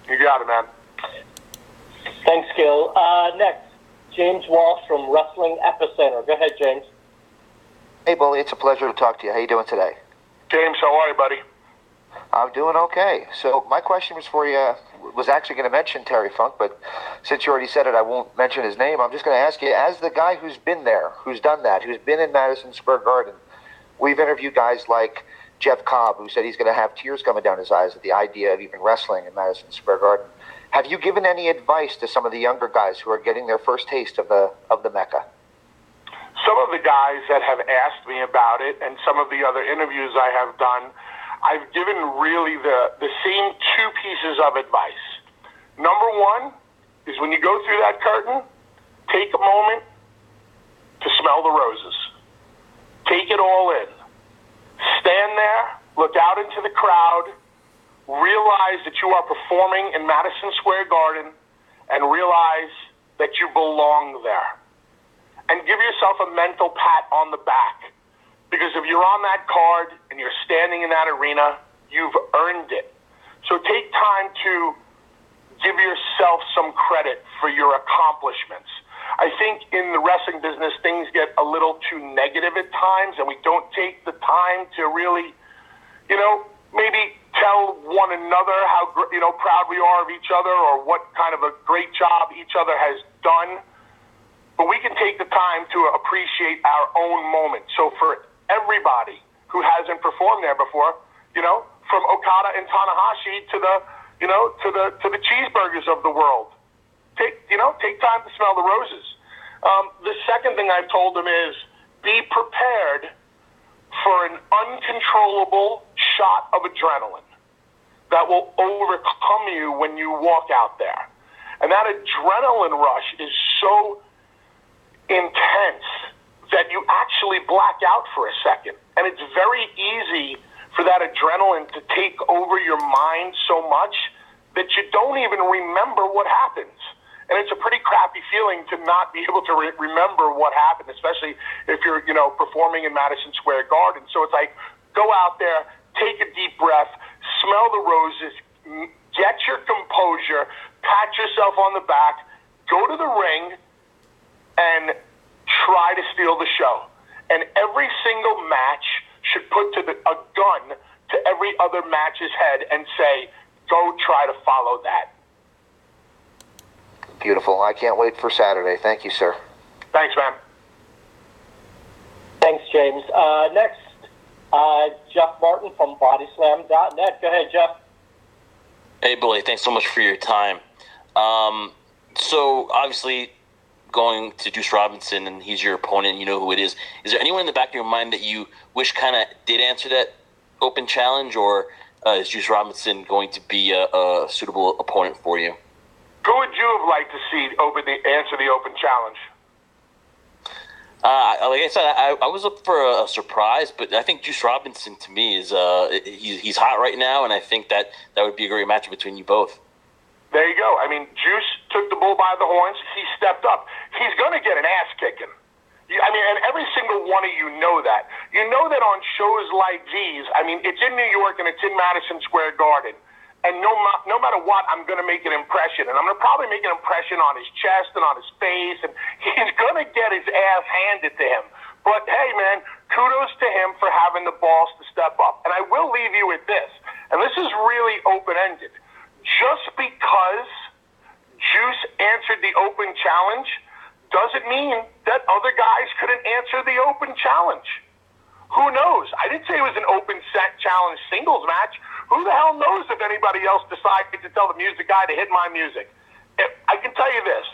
You got it, man. Thanks, Gil. Next, James Walsh from Wrestling Epicenter. Go ahead, James. Hey, Bully. It's a pleasure to talk to you. How you doing today? James, how are you, buddy? I'm doing okay. So my question was for you, was actually going to mention Terry Funk, but since you already said it, I won't mention his name. I'm just going to ask you, as the guy who's been there, who's done that, who's been in Madison Square Garden, we've interviewed guys like Jeff Cobb, who said he's going to have tears coming down his eyes at the idea of even wrestling in Madison Square Garden. Have you given any advice to some of the younger guys who are getting their first taste of the Mecca? Some of the guys that have asked me about it and some of the other interviews I have done, I've given really the same two pieces of advice. Number one is when you go through that curtain, take a moment to smell the roses. Take it all in. Stand there, look out into the crowd, realize that you are performing in Madison Square Garden, and realize that you belong there. And give yourself a mental pat on the back. Because if you're on that card and you're standing in that arena, you've earned it. So take time to give yourself some credit for your accomplishments. I think in the wrestling business, things get a little too negative at times, and we don't take the time to really, maybe tell one another how, proud we are of each other or what kind of a great job each other has done. But we can take the time to appreciate our own moment. So for everybody who hasn't performed there before, from Okada and Tanahashi to the cheeseburgers of the world, take time to smell the roses. The second thing I've told them is be prepared for an uncontrollable shot of adrenaline that will overcome you when you walk out there. And that adrenaline rush is so intense that you actually black out for a second. And it's very easy for that adrenaline to take over your mind so much that you don't even remember what happens. And it's a pretty crappy feeling to not be able to remember what happened, especially if you're, performing in Madison Square Garden. So it's like, go out there, take a deep breath, smell the roses, get your composure, pat yourself on the back, go to the ring, and try to steal the show. And every single match should put a gun to every other match's head and say, go try to follow that. Beautiful. I can't wait for Saturday. Thank you, sir. Thanks, man. Thanks, James. Next, Jeff Martin from Bodyslam.net. Go ahead, Jeff. Hey, Billy. Thanks so much for your time. So, obviously, going to Juice Robinson, and he's your opponent, you know who it is. Is there anyone in the back of your mind that you wish kind of did answer that open challenge, or is Juice Robinson going to be a suitable opponent for you? Who would you have liked to see answer the open challenge? Like I said, I was up for a surprise, but I think Juice Robinson to me is he's hot right now, and I think that would be a great match between you both. There you go. I mean, Juice took the bull by the horns. He stepped up. He's going to get an ass kicking. And every single one of you know that. You know that on shows like these, it's in New York and it's in Madison Square Garden. And no matter what, I'm going to make an impression. And I'm going to probably make an impression on his chest and on his face. And he's going to get his ass handed to him. But, hey, man, kudos to him for having the balls to step up. And I will leave you with this. And this is really open-ended. Just because Juice answered the open challenge doesn't mean that other guys couldn't answer the open challenge. Who knows? I didn't say it was an open set challenge singles match. Who the hell knows if anybody else decided to tell the music guy to hit my music? I can tell you this.